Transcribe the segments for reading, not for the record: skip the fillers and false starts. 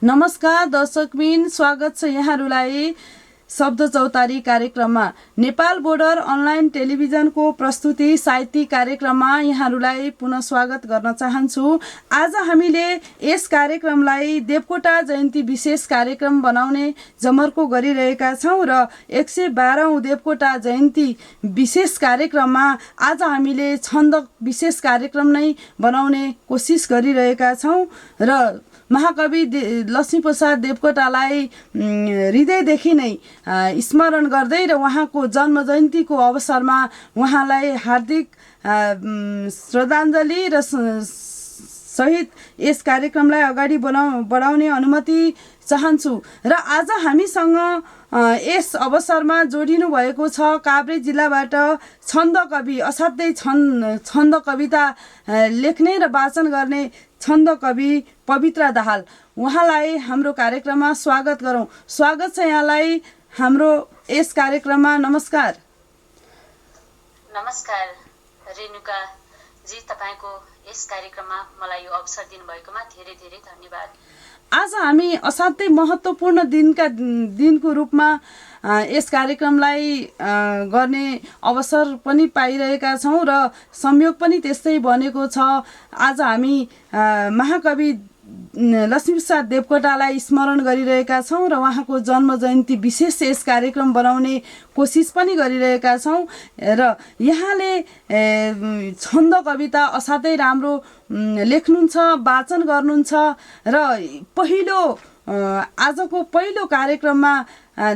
नमस्कार दर्शकबिन, स्वागत छ यहाँहरूलाई शब्द चौतारी कार्यक्रममा। नेपाल बोर्डर अनलाइन टेलिभिजनको प्रस्तुति साहित्यिक कार्यक्रममा यहाँहरूलाई पुनः स्वागत गर्न चाहन्छु। आज हामीले यस कार्यक्रमलाई देवकोटा जयन्ती विशेष कार्यक्रम बनाउने जमर्को गरिरहेका छौँ र 112औं देवकोटा जयन्ती विशेष कार्यक्रममा आज हामीले छन्द विशेष कार्यक्रम नै बनाउने कोसिस गरिरहेका छौँ र महाकवि लक्ष्मीप्रसाद देवकोटालाई हृदयदेखि नै स्मरण गर्दै र उहाँको जन्म जयन्तीको अवसरमा उहाँलाई हार्दिक श्रद्धाञ्जली र सहित यस कार्यक्रमलाई अगाडि बढाउने अनुमति चाहन्छु। र आज हामीसँग यस अवसरमा जोडिनु भएको छ काभ्रे जिल्लाबाट छन्द कवि, असाध्यै छन्द कविता लेख्ने र वाचन गर्ने छन्द कवि पवित्रा दाहाल। उहाँलाई हाम्रो कार्यक्रममा स्वागत गरौँ। स्वागत छ यहाँलाई हाम्रो यस कार्यक्रममा। नमस्कार। नमस्कार रेणुका जी, तपाईको यस कार्यक्रममा मलाई यो अवसर दिनुभएकोमा धेरै धेरै धन्यवाद। आज हामी असाध्यै महत्त्वपूर्ण दिनको रूपमा यस कार्यक्रमलाई गर्ने अवसर पनि पाइरहेका छौँ र संयोग पनि त्यस्तै बनेको छ। आज हामी महाकवि लक्ष्मीप्रसाद देवकोटालाई स्मरण गरिरहेका छौँ र उहाँको जन्म जयन्ती विशेष यस कार्यक्रम बनाउने कोसिस पनि गरिरहेका छौँ। र यहाँले छन्द कविता असाध्यै राम्रो लेख्नुहुन्छ, वाचन गर्नुहुन्छ र आजको पहिलो कार्यक्रममा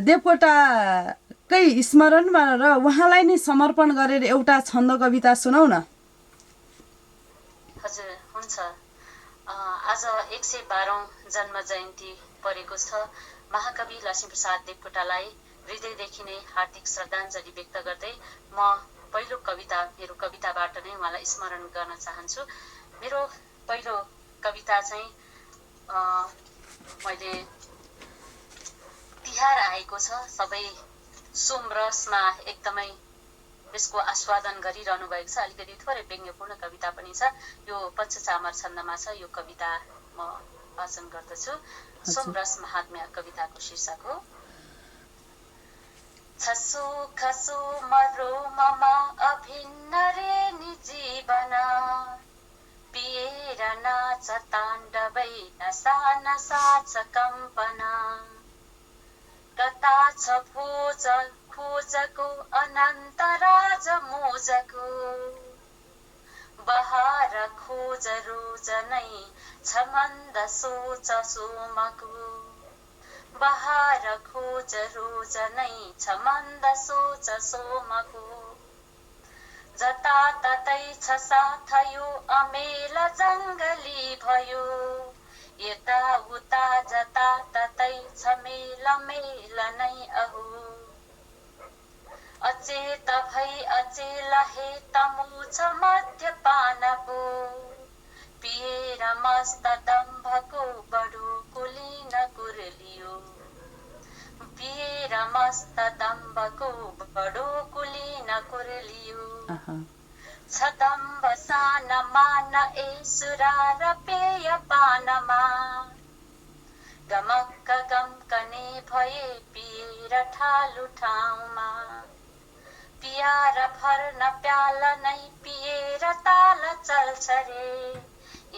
देवकोटाकै स्मरणमा र उहाँलाई नै समर्पण गरेर एउटा छन्द कविता सुनाउ न। हजुर, हुन्छ। आज 112औं जन्म जयन्ती परेको छ। महाकवि लक्ष्मीप्रसाद देवकोटालाई हृदयदेखि नै हार्दिक श्रद्धाञ्जली व्यक्त गर्दै म पहिलो कविता मेरो कविताबाट नै उहाँलाई स्मरण गर्न चाहन्छु। मेरो पहिलो कविता चाहिँ मैले तिहार आएको छ, सबै सोमरसमा एकदमै यसको आस्वादन गरिरहनु भएको छ। अलिकति थोरै व्यङ्ग्यपूर्ण कविता पनि छ। यो पञ्चचामर छन्दमा छ। यो कविता म वाचन गर्दछु। सोमरस महात्म्य कविताको शीर्षक हो छसु खसु मरो ममा अभिन्न रे निजीवन पिएर नाच ताण्डवै नसा नसा छ कम्पना कता छ भोज खोजको अनन्त राज मोजको बहार खोज रोज नै छ मन्द सोच सोमको बहार खोज रोज नै छ मन्द सोच सोमको जता ततै छ साथ यो अमेल जङ्गली भयो यता उता जता ततै छ मेल मेल नै अहो अचेत भई अचेल हे तमुछ मध्यपानको पिएर मस्त दम्भको बडो कुलीन कुरलियो पिएर मस्त दम्भको बडो कुलीन कुरलियो छ दम्भ सान मान ए सुरा र पेय पानमा गमक्क गम्कने भए पिएर ठालु ठाउँमा पियार भर्न प्याल नै पिएर ताल चल्छ रे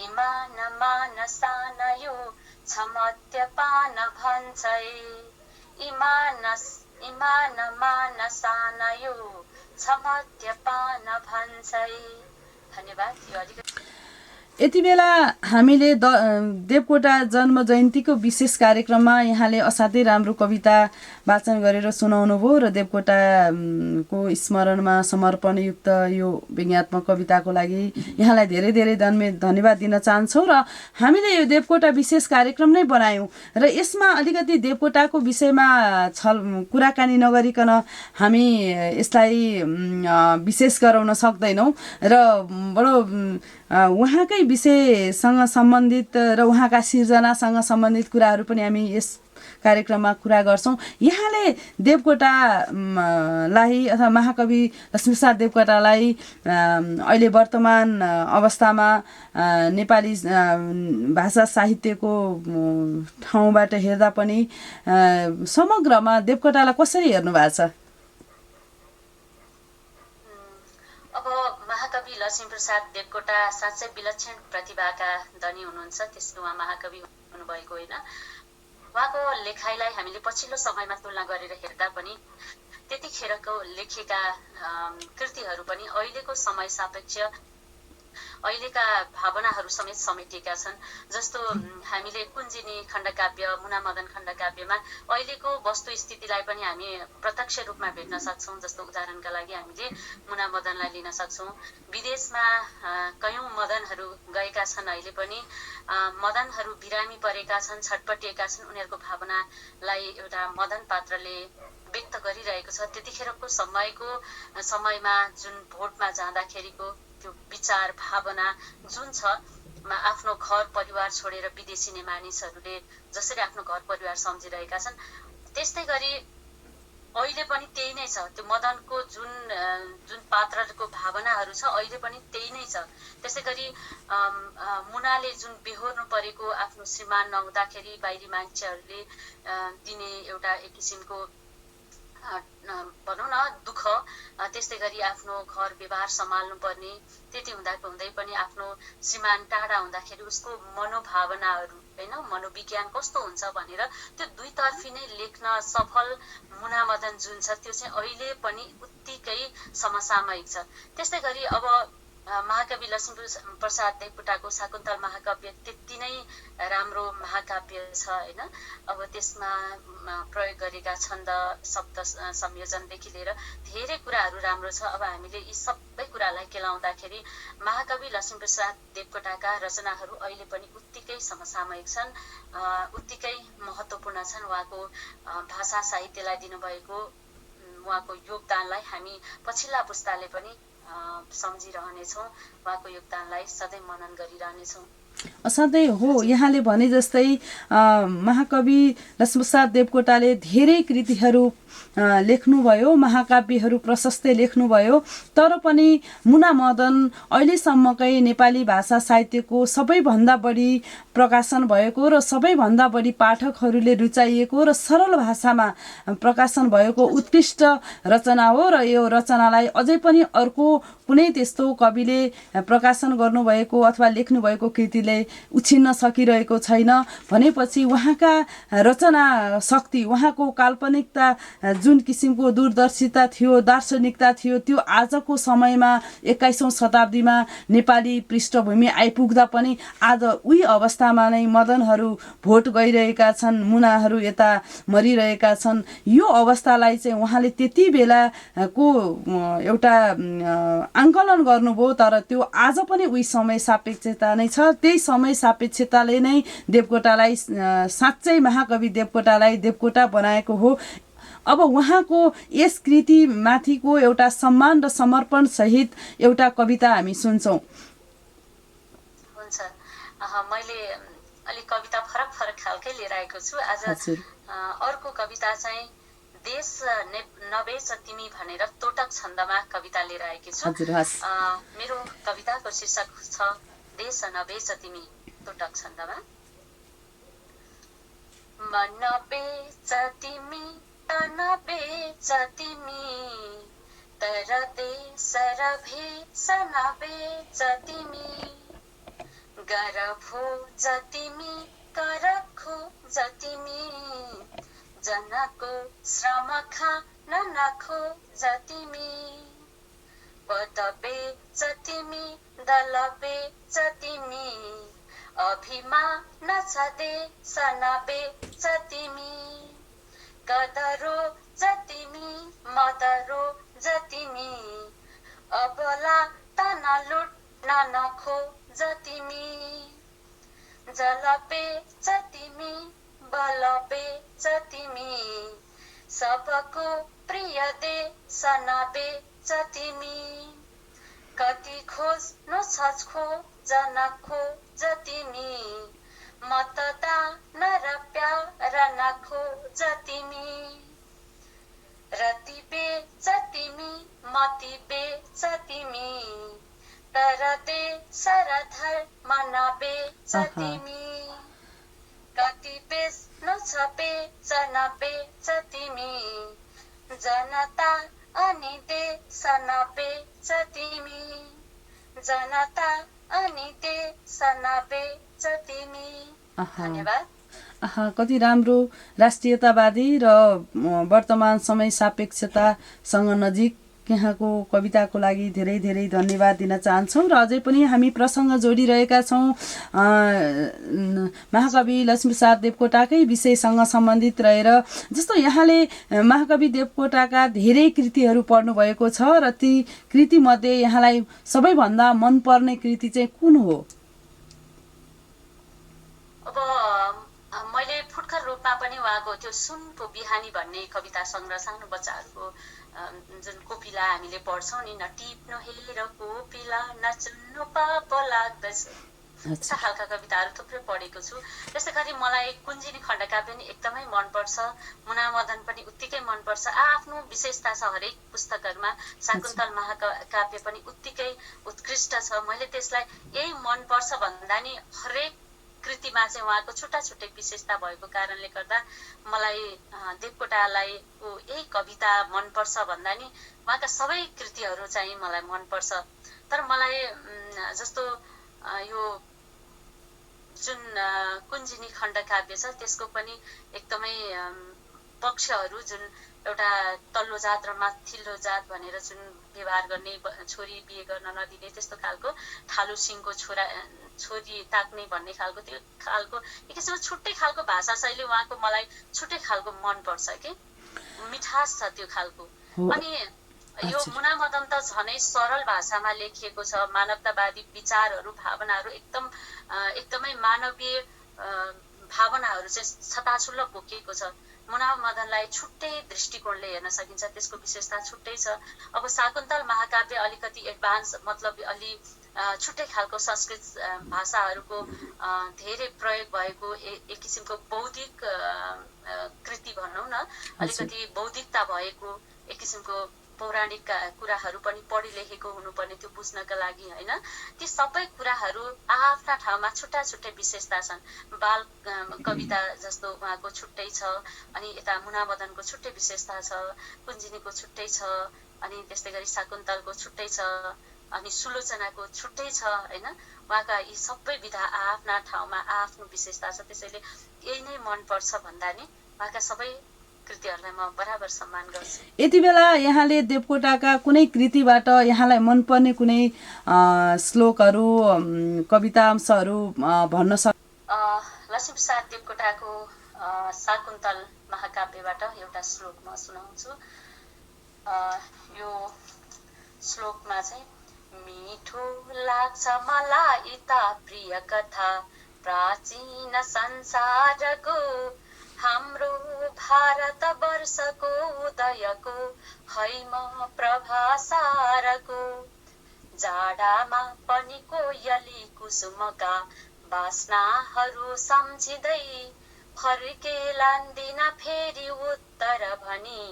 इमान मान सान यो छ मद्यपान भन्छ इमान मान सान यो छ मद्यपान भन्छ। धन्यवाद। यो अलिकति यति बेला हामीले देवकोटा जन्म जयन्तीको विशेष कार्यक्रममा यहाँले असाध्यै राम्रो कविता वाचन गरेर सुनाउनु भयो र देवकोटाको स्मरणमा समर्पणयुक्त यो व्यङ्ग्यात्मक कविताको लागि यहाँलाई धेरै धेरै धन्यवाद दिन चाहन्छौँ। र हामीले यो देवकोटा विशेष कार्यक्रम नै बनायौँ र यसमा अलिकति देवकोटाको विषयमा कुराकानी नगरिकन हामी यसलाई विशेष गराउन सक्दैनौँ र बडो उहाँकै विषयसँग सम्बन्धित र उहाँका सिर्जनासँग सम्बन्धित कुराहरू पनि हामी यस कार्यक्रममा कुरा गर्छौँ। यहाँले देवकोटालाई अथवा महाकवि लक्ष्मीप्रसाद देवकोटालाई अहिले वर्तमान अवस्थामा नेपाली भाषा साहित्यको ठाउँबाट हेर्दा पनि समग्रमा देवकोटालाई कसरी हेर्नु भएको छ? अब महाकवि लक्ष्मीप्रसाद देवकोटा साँच्चै विलक्षण प्रतिभाका धनी हुनुहुन्छ। त्यसले उहाँ महाकवि हुनुभएको होइन। उहाँको लेखाइलाई हामीले पछिल्लो समयमा तुलना गरेर हेर्दा पनि त्यतिखेरको लेखेका कृतिहरू पनि अहिलेको समय सापेक्ष अहिलेका भावनाहरू समेत समेटिएका छन्। जस्तो हामीले कुञ्जिनी खण्डकाव्य, मुनामदन खण्डकाव्यमा अहिलेको वस्तुस्थितिलाई पनि हामी प्रत्यक्ष रूपमा भेट्न सक्छौँ। जस्तो उदाहरणका लागि हामीले मुनामदनलाई लिन सक्छौँ। विदेशमा कयौँ मदनहरू गएका छन्। अहिले पनि मदनहरू बिरामी परेका छन्, छटपटिएका छन्। उनीहरूको भावनालाई एउटा मदन पात्रले व्यक्त गरिरहेको छ। त्यतिखेरको समयमा जुन भोटमा जाँदाखेरिको त्यो विचार भावना जुन छ, आफ्नो घर परिवार छोडेर विदेशिने मानिसहरूले जसरी आफ्नो घर परिवार सम्झिरहेका छन्, त्यस्तै गरी अहिले पनि त्यही नै छ। त्यो मदनको जुन पात्रको भावनाहरू छ अहिले पनि त्यही नै छ। त्यसै गरी मुनाले जुन बेहोर्नु परेको आफ्नो श्रीमान नहुँदाखेरि बाहिरी मान्छेहरूले दिने एउटा एक किसिमको भनौँ न दुःख, त्यस्तै गरी आफ्नो घर व्यवहार सम्हाल्नु पर्ने, त्यति हुँदै पनि आफ्नो श्रीमान टाढा हुँदाखेरि उसको मनोभावनाहरू होइन, मनोविज्ञान कस्तो हुन्छ भनेर त्यो दुईतर्फी नै लेख्न सफल मुनामदन जुन छ त्यो चाहिँ अहिले पनि उत्तिकै समसामयिक छ। त्यस्तै गरी अब महाकवि लक्ष्मीप्रसाद देवकोटाको शाकुन्तल महाकाव्य त्यति नै राम्रो महाकाव्य छ होइन। अब त्यसमा प्रयोग गरेका छन्द शब्द संयोजनदेखि लिएर धेरै कुराहरू राम्रो छ। अब हामीले यी सबै कुरालाई केलाउँदाखेरि महाकवि लक्ष्मीप्रसाद देवकोटाका रचनाहरू अहिले पनि उत्तिकै समसामयिक छन्, उत्तिकै महत्त्वपूर्ण छन्। उहाँको भाषा साहित्यलाई दिनुभएको उहाँको योगदानलाई हामी पछिल्ला पुस्ताले पनि सम्झिरहनेछौँ। उहाँको योगदानलाई सधैँ मनन गरिरहनेछौँ। असाध्यै हो। यहाँले भने जस्तै महाकवि लक्ष्मीप्रसाद देवकोटाले धेरै कृतिहरू लेख्नुभयो, महाकाव्यहरू प्रशस्तै लेख्नुभयो। तर पनि मुनामदन अहिलेसम्मकै नेपाली भाषा साहित्यको सबैभन्दा बढी प्रकाशन भएको र सबैभन्दा बढी पाठकहरूले रुचाइएको र सरल भाषामा प्रकाशन भएको उत्कृष्ट रचना हो। र यो रचनालाई अझै पनि अर्को कुनै त्यस्तो कविले प्रकाशन गर्नुभएको अथवा लेख्नुभएको कृतिले उछिन्न सकिरहेको छैन। भनेपछि उहाँका रचना शक्ति, उहाँको काल्पनिकता, जुन किसिमको दूरदर्शिता थियो, दार्शनिकता थियो, त्यो आजको समयमा 21औं शताब्दीमा नेपाली पृष्ठभूमि आइपुग्दा पनि आज उही अवस्थामा नै मदनहरू भोट गइरहेका छन्, मुनाहरू यता मरिरहेका छन्। यो अवस्थालाई चाहिँ उहाँले त्यति बेलाको एउटा आङ्कलन गर्नुभयो। तर त्यो आज पनि उही समय सापेक्षता नै छ। त्यही समय सापेक्षताले नै देवकोटालाई साँच्चै महाकवि देवकोटालाई देवकोटा बनाएको हो। अब उहाँको यस कृतिमाथिको एउटा सम्मान र समर्पण सहित एउटा कविता हामी सुन्छौँ। हुन्छ, मैले अलिक कविता फरक खालकै लिएर आएको छु आज। अर्को कविता चाहिँ देश नबेच तिमी भनेर तोटक छन्दमा कविता लिएर आएकी छु। मेरो कविताको शीर्षक छ देश नबेच तिमी, तोटक छन्दमा। मन बेच तिमी नबेच तिमी, तर देश र भेष नबेच तिमी। गर भोज तिमी कर खोज तिमी, जनको श्रम खान नखोज तिमी। पद बेच तिमी दल बेच तिमी, अभिमान छ देश नबेच तिमी। कदरो जतिमी मदरो जतिमी, अबला तन लुट्न नखोज तिमी। जल बेच तिमी बल बेच तिमी, सबको प्रिय देश नबेच तिमी। कति खोज्नु छ खोज नखोज तिमी, मतदान र प्यार नखोज तिमी रति बेच तिमी मति बेच तिमी तर देश र धर्म नबेच तिमी कति बेच्नु छ बेचन बेच तिमी जनता अनि देश नबेच तिमी जनता अनि देश नबेच तिमी। धन्यवाद। कति राम्रो राष्ट्रियतावादी र वर्तमान समय सापेक्षतासँग नजिक यहाँको कविताको लागि धेरै धेरै धन्यवाद दिन चाहन्छौँ र अझै पनि हामी प्रसङ्ग जोडिरहेका छौँ महाकवि लक्ष्मीप्रसाद देवकोटाकै विषयसँग सम्बन्धित रहेर। जस्तो यहाँले महाकवि देवकोटाका धेरै कृतिहरू पढ्नुभएको छ र ती कृतिमध्ये यहाँलाई सबैभन्दा मनपर्ने कृति चाहिँ कुन हो? अब मैले फुटकर रूपमा पनि उहाँको त्यो सुनको बिहानी भन्ने कविता सङ्ग्रह सानो बच्चाहरूको जुन कोपिला हामीले पढ्छौँ नि, नटिप्नु हेर कोपिला नचुन्नु पाप लाग्दछ, यस्ता खालका कविताहरू थुप्रै पढेको छु। त्यस्तै गरी मलाई कुञ्जिनी खण्डकाव्य पनि एकदमै मनपर्छ, मुनामदन पनि उत्तिकै मनपर्छ। आफ्नो विशेषता छ हरेक पुस्तकहरूमा। शाकुन्तल महाकाव्य पनि उत्तिकै उत्कृष्ट छ। मैले त्यसलाई यही मनपर्छ भन्दा नि हरेक कृतिमा चाहिँ उहाँको छुट्टा छुट्टै विशेषता भएको कारणले गर्दा मलाई देवकोटालाई यही कविता मनपर्छ भन्दा नि उहाँका सबै कृतिहरू चाहिँ मलाई मनपर्छ। तर मलाई जस्तो यो जुन कुञ्जिनी खण्डकाव्य छ त्यसको पनि एकदमै पक्षहरू, जुन एउटा तल्लो जात र माथिल्लो जात भनेर जुन व्यवहार गर्ने, छोरी बिहे गर्न नदिने त्यस्तो खालको, ठालु सिंहको छोरी ताक्ने भन्ने खालको, त्यो खालको एक किसिमको छुट्टै खालको भाषा शैली उहाँको मलाई छुट्टै खालको मनपर्छ कि मिठास छ त्यो खालको। अनि यो मुनामदन त झनै सरल भाषामा लेखिएको छ। मानवतावादी विचारहरू, भावनाहरू एकदमै मानवीय भावनाहरू चाहिँ छताछुल्ल बोकिएको छ। मुनामदनलाई छुट्टै दृष्टिकोणले हेर्न सकिन्छ, त्यसको विशेषता छुट्टै छ। अब शाकुन्तल महाकाव्य अलिकति एडभान्स, मतलब अलि छुट्टै खालको संस्कृत भाषाहरूको धेरै प्रयोग भएको एक किसिमको बौद्धिक कृति भनौँ न, अलिकति बौद्धिकता भएको एक किसिमको पौराणिक कुराहरू पनि पढि लेखेको हुनुपर्ने त्यो बुझ्नका लागि होइन। ती सबै कुराहरू आफ्ना ठाउँमा छुट्टा छुट्टै विशेषता छन्। बाल कविता जस्तो उहाँको छुट्टै छ, अनि यता मुनामदनको छुट्टै विशेषता छ, कुञ्जिनीको छुट्टै छ, अनि त्यस्तै गरी शाकुन्तलको छुट्टै छ, अनि सुलोचनाको छुट्टै छ होइन। उहाँका यी सबै विधा आफ्ना ठाउँमा आफ्नो विशेषता छ। त्यसैले यही नै मनपर्छ भन्दा नि उहाँका सबै कृतिहरूलाई म बराबर सम्मान गर्छु। यति बेला यहाँले देवकोटाका कुनै कृतिबाट यहाँलाई मनपर्ने कुनै श्लोकहरू, कविता अंशहरू भन्न लक्ष्मीप्रसाद देवकोटाको शाकुन्तल महाकाव्यबाट एउटा श्लोक म सुनाउँछु। यो श्लोकमा चाहिँ मिठो लाग्छ मलाई त प्रिय कथा प्राचीन संसारको, हाम्रो भारत वर्षको उदयको हैम प्रभासारको, जाडामा पनि कोयली कुसुमका बास्नाहरू सम्झिँदै फर्केलान् दिन फेरि उत्तर भनी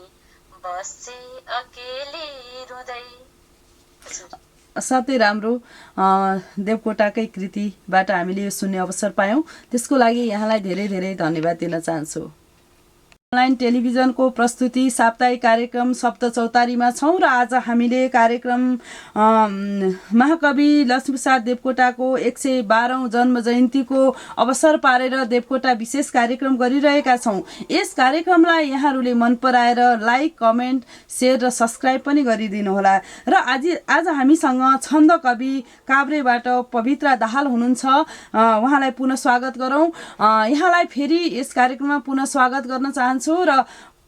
बस्छे अकेली रुँदै। साथै राम्रो देवकोटाकै कृतिबाट हामीले यो सुन्ने अवसर पायौँ, त्यसको लागि यहाँलाई धेरै धेरै धन्यवाद दिन चाहन्छु। अनलाइन टेलिभिजनको प्रस्तुति साप्ताहिक कार्यक्रम शब्द चौतारीमा छौँ र आज हामीले कार्यक्रम महाकवि लक्ष्मीप्रसाद देवकोटाको 112औं जन्म जयन्तीको अवसर पारेर देवकोटा विशेष कार्यक्रम गरिरहेका छौँ। यस कार्यक्रमलाई यहाँहरूले मन पराएर लाइक, कमेन्ट, सेयर र सब्सक्राइब पनि गरिदिनु होला। र आज हामीसँग छन्द कवि काभ्रेबाट पवित्रा दाहाल हुनुहुन्छ। उहाँलाई पुनः स्वागत गरौँ। यहाँलाई फेरि यस कार्यक्रममा पुनः स्वागत गर्न चाहन्छु र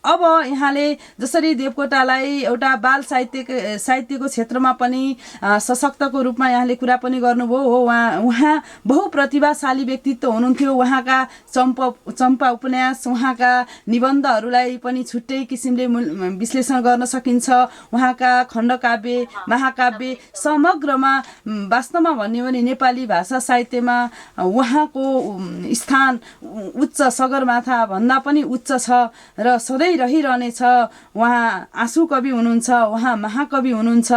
अब यहाँले जसरी देवकोटालाई एउटा बाल साहित्यको क्षेत्रमा पनि सशक्तको रूपमा यहाँले कुरा पनि गर्नुभयो हो, उहाँ बहुप्रतिभाशाली व्यक्तित्व हुनुहुन्थ्यो। उहाँका चम्पा उपन्यास, उहाँका निबन्धहरूलाई पनि छुट्टै किसिमले विश्लेषण गर्न सकिन्छ। उहाँका खण्डकाव्य, महाकाव्य समग्रमा वास्तवमा भन्यो भने नेपाली भाषा साहित्यमा उहाँको स्थान उच्च, सगरमाथा भन्दा पनि उच्च छ र सधैँ रहिरहनेछ। उहाँ आँसु कवि हुनुहुन्छ, उहाँ महाकवि हुनुहुन्छ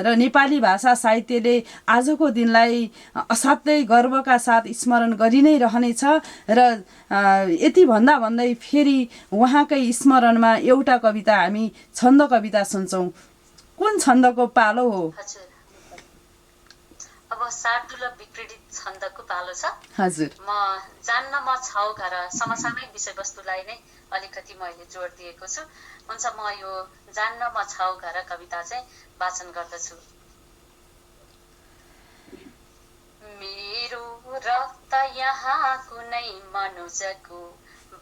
र नेपाली भाषा साहित्यले आजको दिनलाई असाध्यै गर्वका साथ स्मरण गरि नै रहनेछ। र यति भन्दै फेरि उहाँकै स्मरणमा एउटा कविता, हामी छन्द कविता सुन्छौँ। कुन छन्दको पालो हो? अब शार्दूल विक्रीडित छन्दको पालो छ। हजुर, म जान्न म छाउ घर समसामयिक विषयवस्तुलाई नै अलिकति मैले जोड दिएको छु। हुन्छ, म यो जान्न म छाउ घर कविता चाहिँ वाचन गर्दछु। मेरो रक्त यहाँ कुनै मनुष्यको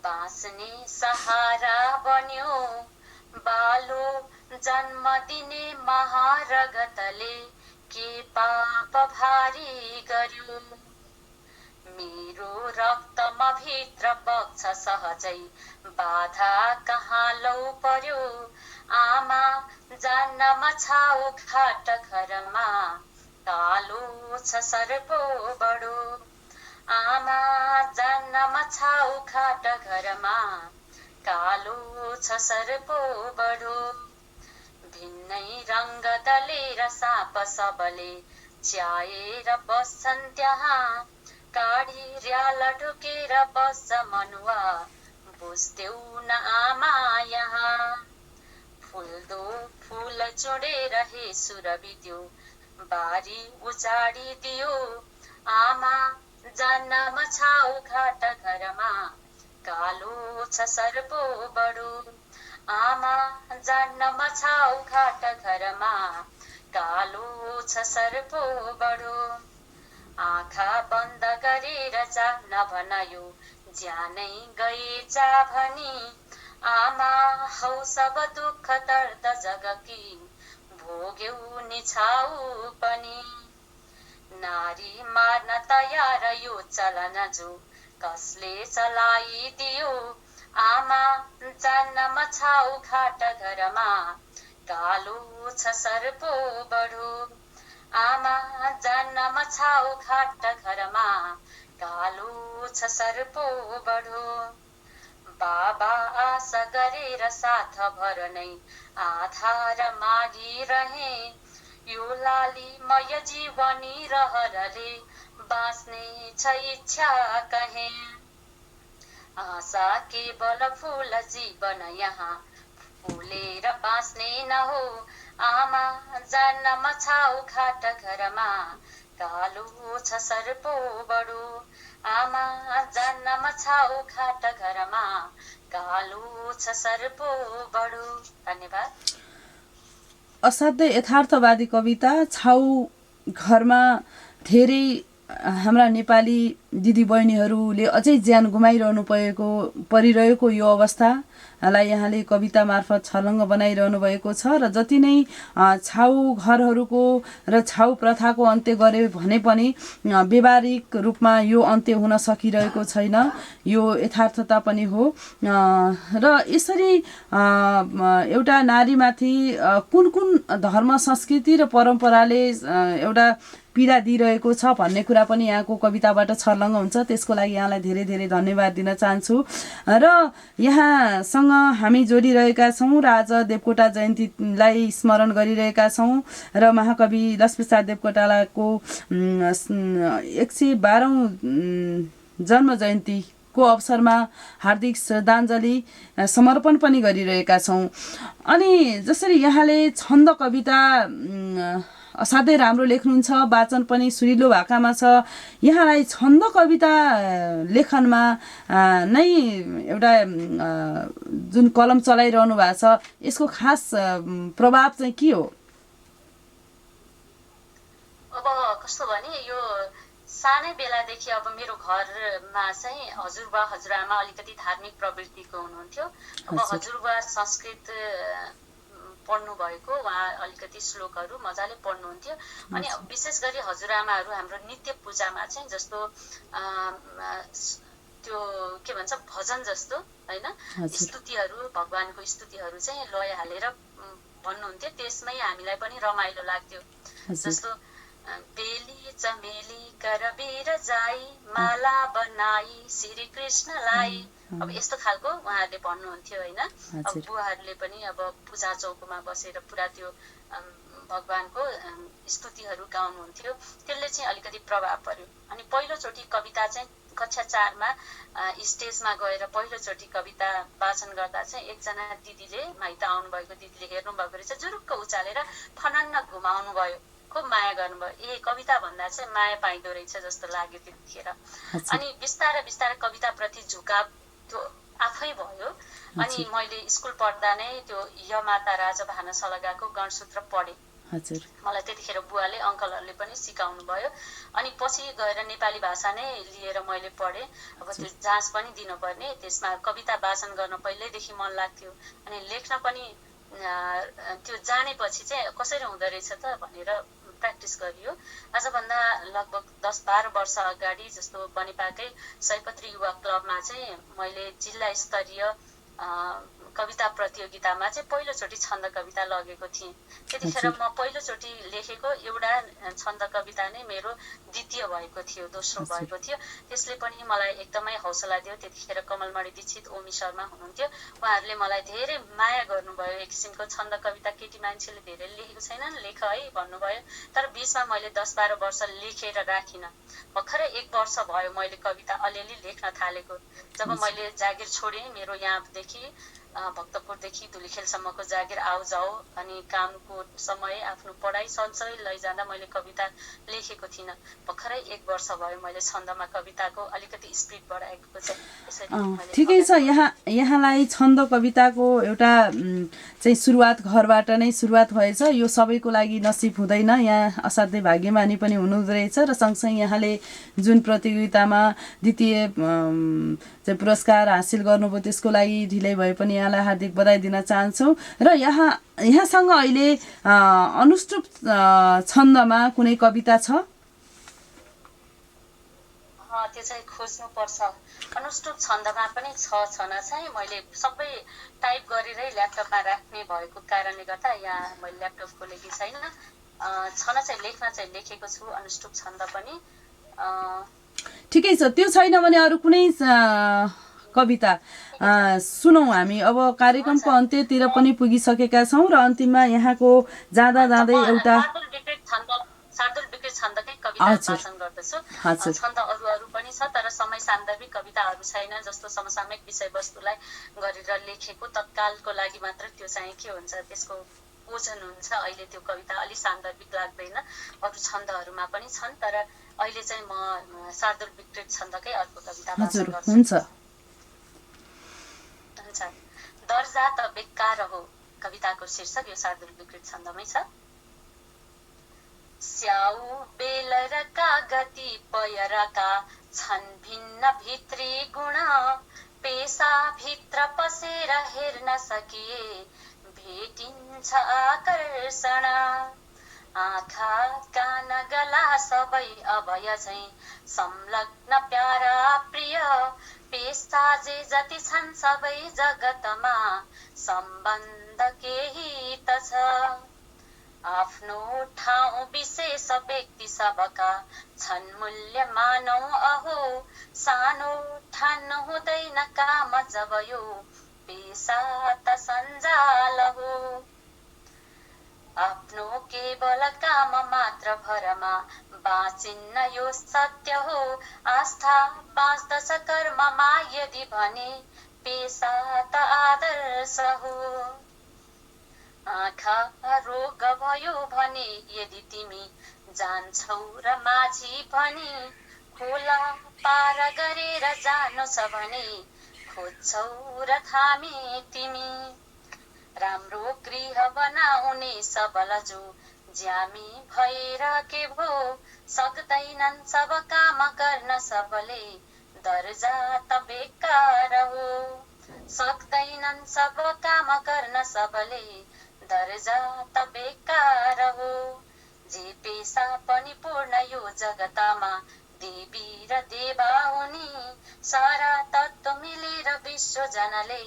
बाँच्ने सहारा बन्यो, बालो जन्म दिने महारगतले के पाप भारी गर्यो। मेरो रक्तमा भित्र बग्छ सहजै बाधा कहाँ लौ पर्यो, आमा जान्नमा छाउ खाट घरमा कालो छ सर्पो बडो, आमा जान्नमा छाउ खाट घरमा कालो छ सर्पो बडो। भिन्नै रङ्ग दलेर साप सबले च्याएर बस्छन् त्यहाँ, काडी र्याल ढुकेर बस्छ मनुवा बुझ्देऊ न आमा यहाँ। फुल्दो फुल चुडेर हे सुर बित्यो बारी उचाडिदियो, आमा जान्नमा छाउ घाट घरमा कालो छ सर्पो बडो, आमा जान्नमा छाउ घाट घरमा कालो छ सर्पो बडो। आँखा बन्द गरेर जा नभनायो ज्यानै गएछ भनी, आमा हौ सब दुःख दर्द जगकी भोग्यौ नि छाउ पनि। नारी मार्न तयार यो चलन जो कसले चलाइदियो, आमा जान्नमा छाउ घाट घरमा कालो छ सर्पो बडो, आमा जान्नमा छाउ घाट घरमा कालो छ सर्पो बडो। बाबा आशा गरेर साथ भर नै आधार मागिरहे, यो लालीमय जीवनी रहरले बाँच्ने छ इच्छा कहे। आशा केवल फूल जीवन यहाँ फुलेर बाँच्ने न हो, आमा जान्नमा छाउ घाट घरमा कालो छ सर्पो बडो, आमा जान्नमा छाउ घाट घरमा कालो छ सर्पो बडो। धन्यवाद। असाध्यै यथार्थवादी कविता। छाउ घरमा धेरै हाम्रा नेपाली दिदीबहिनीहरूले अझै ज्यान गुमाइरहनु परिरहेको यो अवस्थालाई यहाँले कविता मार्फत छलङ्ग बनाइरहनु भएको छ। र जति नै छाउ घरहरूको र छाउ प्रथाको अन्त्य गरे भने पनि व्यावहारिक रूपमा यो अन्त्य हुन सकिरहेको छैन, यो यथार्थता पनि हो। र यसरी एउटा नारीमाथि कुन कुन धर्म, संस्कृति र परम्पराले एउटा पीडा दिइरहेको छ भन्ने कुरा पनि यहाँको कविताबाट छर्लङ्ग हुन्छ। त्यसको लागि यहाँलाई धेरै धेरै धन्यवाद दिन चाहन्छु। र यहाँसँग हामी जोडिरहेका छौँ र आज देवकोटा जयन्तीलाई स्मरण गरिरहेका छौँ र महाकवि लक्ष्मीप्रसाद देवकोटाको 112औं जन्म जयन्तीको अवसरमा हार्दिक श्रद्धाञ्जली समर्पण पनि गरिरहेका छौँ। अनि जसरी यहाँले छन्द कविता असाध्यै राम्रो लेख्नुहुन्छ, वाचन पनि सुरिलो भाकामा छ। यहाँलाई छन्द कविता लेखनमा नै एउटा जुन कलम चलाइरहनु भएको छ, यसको खास प्रभाव चाहिँ के हो? अब कस्तो भने यो सानै बेलादेखि अब मेरो घरमा चाहिँ हजुरबा हजुरआमा अलिकति धार्मिक प्रवृत्तिको हुनुहुन्थ्यो। अब हजुरबा संस्कृत पढ्नु भएको, उहाँ अलिकति श्लोकहरू मजाले पढ्नुहुन्थ्यो। अनि विशेष गरी हजुरआमाहरू हाम्रो नित्य पूजामा चाहिँ जस्तो त्यो के भन्छ भजन जस्तो हैन, स्तुतिहरू, भगवानको स्तुतिहरू चाहिँ लय हालेर भन्नुहुन्थ्यो। त्यसमै हामीलाई पनि रमाइलो लाग्थ्यो। जस्तो बेली चमेली करबीर जाई माला बनाई श्री कृष्णलाई, अब यस्तो खालको उहाँहरूले भन्नुहुन्थ्यो हैन। अब बुवाहरूले पनि अब पूजा चौकमा बसेर पुरा त्यो भगवानको स्तुतिहरू गाउनुहुन्थ्यो। त्यसले चाहिँ अलिकति प्रभाव पर्यो। अनि पहिलोचोटि कविता चाहिँ कक्षा 4 मा स्टेजमा गएर पहिलोचोटि कविता वाचन गर्दा चाहिँ एकजना दिदीले, माइत आउनुभएको दिदीले हेर्नु भएको रहेछ, जुरुक्क उचालेर फनन्न घुमाउनु भयो, खुब माया गर्नुभयो। ए कविता भन्दा चाहिँ माया पाइँदो रहेछ जस्तो लाग्यो त्यतिखेर। अनि बिस्तारै बिस्तारै कविताप्रति झुकाव त्यो आफै भयो। अनि मैले स्कुल पढ्दा नै त्यो यमाता राजा भानसलगाको गणसूत्र पढेँ। मलाई त्यतिखेर बुवाले अङ्कलहरूले पनि सिकाउनु भयो। अनि पछि गएर नेपाली भाषा नै लिएर मैले पढेँ। अब त्यो जाँच पनि दिनुपर्ने, त्यसमा कविता वाचन गर्न पहिल्यैदेखि मन लाग्थ्यो। अनि लेख्न पनि त्यो जानेपछि चाहिँ कसरी हुँदो रहेछ त भनेर प्र्याक्टिस गरियो। आजभन्दा लगभग 10-12 वर्ष अगाडि जस्तो बनेपाकै सयपत्री युवा क्लबमा चाहिँ मैले जिल्ला स्तरीय कविता प्रतियोगितामा चाहिँ पहिलोचोटि छन्द कविता लगेको थिएँ। त्यतिखेर म पहिलोचोटि लेखेको एउटा छन्द कविता नै मेरो द्वितीय भएको थियो, दोस्रो भएको थियो। त्यसले पनि मलाई एकदमै हौसला दियो। त्यतिखेर कमलमणि दीक्षित, ओमी शर्मा हुनुहुन्थ्यो। उहाँहरूले मलाई धेरै माया गर्नुभयो। एक किसिमको छन्द कविता केटी मान्छेले धेरै लेखेको छैनन्, लेख है भन्नुभयो। तर बिचमा मैले 10-12 वर्ष लेखेर राखिनँ। भर्खरै 1 वर्ष भयो मैले कविता अलिअलि लेख्न थालेको। जब मैले जागिर छोडेँ, मेरो यहाँदेखि भक्तपुरदेखि धुलीखेलसम्मको जागिर आउ जाऊ अनि कामको समय, आफ्नो पढाइ सँगसँगै लैजाँदा मैले कविता लेखेको थिइनँ। भर्खरै 1 वर्ष भयो मैले छन्दमा कविताको अलिकति स्पिड बढाएको चाहिँ। ठिकै छ। यहाँलाई छन्द कविताको एउटा चाहिँ सुरुवात घरबाट नै सुरुवात भएछ। यो सबैको लागि नसिब हुँदैन, यहाँ असाध्यै भाग्यमानी पनि हुनुहुँदो रहेछ। र सँगसँगै यहाँले जुन प्रतियोगितामा द्वितीय चाहिँ पुरस्कार हासिल गर्नुभयो त्यसको लागि ढिलै भए पनि यहाँलाई हार्दिक बधाई दिन चाहन्छौँ। र यहाँसँग अहिले अनुष्टुप छन्दमा कुनै कविता छ? त्यो चाहिँ खोज्नुपर्छ। अनुष्टुप छन्दमा पनि छना चाहिँ मैले सबै टाइप गरेरै ल्यापटपमा राख्ने भएको कारणले गर्दा यहाँ मैले ल्यापटप खोलेकी छैन। छना चाहिँ लेखेको छु, अनुष्टुप छन्द पनि। ठिकै छ। त्यो छैन भने अरू कुनै कविता सुनौँ हामी। अब कार्यक्रमको अन्त्यतिर पनि पुगिसकेका छौँ र अन्तिममा यहाँको जाँदा जाँदै एउटा शार्दुल विकृत छन्दकै कविता वाचन गर्दछु। छन्द अरू पनि छ, तर समय सान्दर्भिक कविताहरू छैन। जस्तो समसामयिक विषयवस्तुलाई गरेर लेखेको तत्कालको लागि मात्र त्यो चाहिँ के हुन्छ, त्यसको ओजन हुन्छ। अहिले त्यो कविता अलि सान्दर्भिक लाग्दैन। अरू छन्दहरूमा पनि छन्, तर अहिले चाहिँ म शार्दुल विकृत छन्दकै अर्को कविता वाचन गर्छु। हुन्छ। दर्जा त बेकार हो कविताको शीर्षक यो शार्दुल विकृत छन्दमै छ। स्याउ बेल र कागती पयरका छन् भिन्न भित्री गुण, पेसा भित्र पसेर हेर्न सकिए भेटिन्छ आकर्षण। आँखा कान गला सबै अभय झैं संलग्न प्यारा प्रिय, पेसा जे जति छन् सबै जगतमा सम्बन्ध केही त छ। आफ्नो ठाउँ विशेष व्यक्ति सबका छन् मूल्य मानौ अहो, सानो ठान्नु हुँदैन काम जब यो पेसा त सञ्जाल हो। आफ्नो केवल काम मात्र भरमा बाँचिन्न यो सत्य हो, आस्था बाँच्दछ कर्ममा यदि भने पेसा त आदर्श हो। आँखा रोग भयो भने यदि तिमी जान्छौ र माझी पनि, खोला पार गरेर जानु छ भने खोज्छौ र थामी तिमी। राम्रो गृह बनाउने सबल जो ज्यामी भएर के भो सक्दैनन् सब काम गर्न सबले दर्जा त बेकार हो सक्दैनन् सब काम गर्न सबले दर्जा त बेकार हो जे पेशा पनि पूर्ण यो जगतमा देवी र देवा हुनी सारा तत्त्व मिलेर विश्व जनले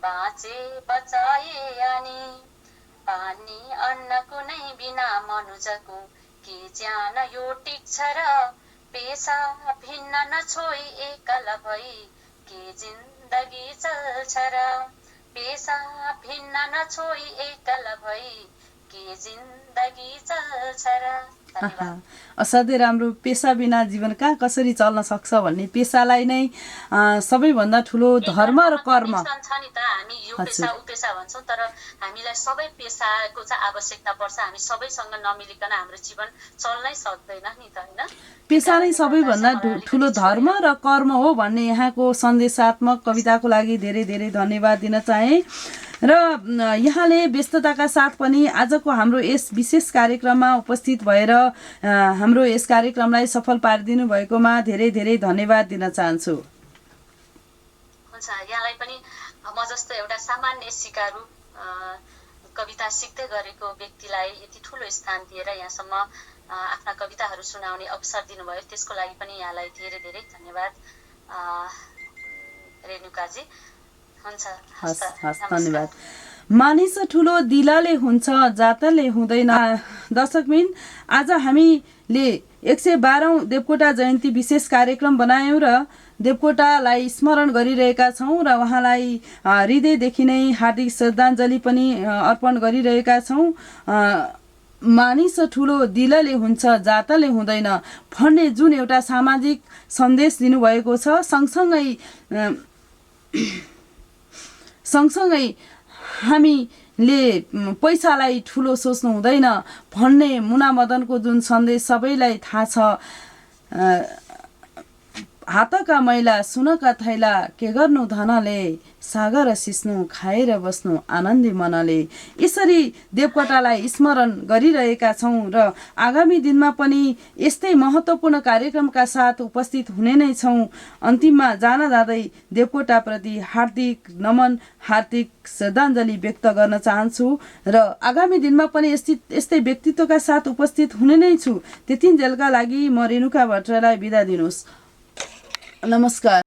बाँचे बचाए अनि पानी अन्न कुनै बिना मनुजको के ज्यान यो टिक्छ र पेशा भिन्न नछोई एकल भई के जिन्दगी चल्छ र पेशा भिन्न नछोई एकल भई के जिन्दगी चल्छ र धन्यवाद। असाध्यै राम्रो। पेशा बिना जीवन कहाँ कसरी चल्न सक्छ भन्ने पेशालाई नै सबैभन्दा ठुलो धर्म र कर्म छ नि त। हामी यो पेशा उ पेशा भन्छौँ तर हामीलाई सबै पेशाको चाहिँ आवश्यकता पर्छ। हामी सबैसँग नमिलिकन हाम्रो जीवन चल्नै सक्दैन नि त होइन। पेशा नै सबैभन्दा ठुलो धर्म र कर्म हो भन्ने यहाँको सन्देशात्मक कविताको लागि धेरै धेरै धन्यवाद दिन चाहे र यहाँले व्यस्तताका साथ पनि आजको हाम्रो यस विशेष कार्यक्रममा उपस्थित भएर हाम्रो यस कार्यक्रमलाई सफल पारिदिनु भएकोमा धेरै धेरै धन्यवाद दिन चाहन्छु। हुन्छ, यहाँलाई पनि म जस्तो एउटा सामान्य सिकारु कविता सिक्दै गरेको व्यक्तिलाई यति ठुलो स्थान दिएर यहाँसम्म आफ्ना कविताहरू सुनाउने अवसर दिनुभयो त्यसको लागि पनि यहाँलाई धेरै धेरै धन्यवाद रेणुकाजी। हुन्छ, हस् धन्यवाद। मानिस ठुलो दिलले हुन्छ जातले हुँदैन। दर्शकबिन, आज हामीले 112औं देवकोटा जयन्ती विशेष कार्यक्रम बनायौँ र देवकोटालाई स्मरण गरिरहेका छौँ र उहाँलाई हृदयदेखि नै हार्दिक श्रद्धाञ्जली पनि अर्पण गरिरहेका छौँ। मानिस ठुलो दिलले हुन्छ जातले हुँदैन भन्ने जुन एउटा सामाजिक सन्देश दिनुभएको छ, सँगसँगै हामीले पैसालाई ठुलो सोच्नु हुँदैन भन्ने मुना मदनको जुन सन्देश सबैलाई थाहा छ। हातका मैला सुनका थैला के गर्नु धनले सागर सिस्नु खाएर बस्नु आनन्दी मनले। यसरी देवकोटालाई स्मरण गरिरहेका छौँ र आगामी दिनमा पनि यस्तै महत्त्वपूर्ण कार्यक्रमका साथ उपस्थित हुने नै छौँ। अन्तिममा जाँदै देवकोटाप्रति हार्दिक नमन हार्दिक श्रद्धाञ्जली व्यक्त गर्न चाहन्छु र आगामी दिनमा पनि यस्तै व्यक्तित्वका साथ उपस्थित हुने नै छु। त्यतिन्जेलका लागि म रेणुका भट्टराईलाई बिदा दिनुहोस्। नमस्कार।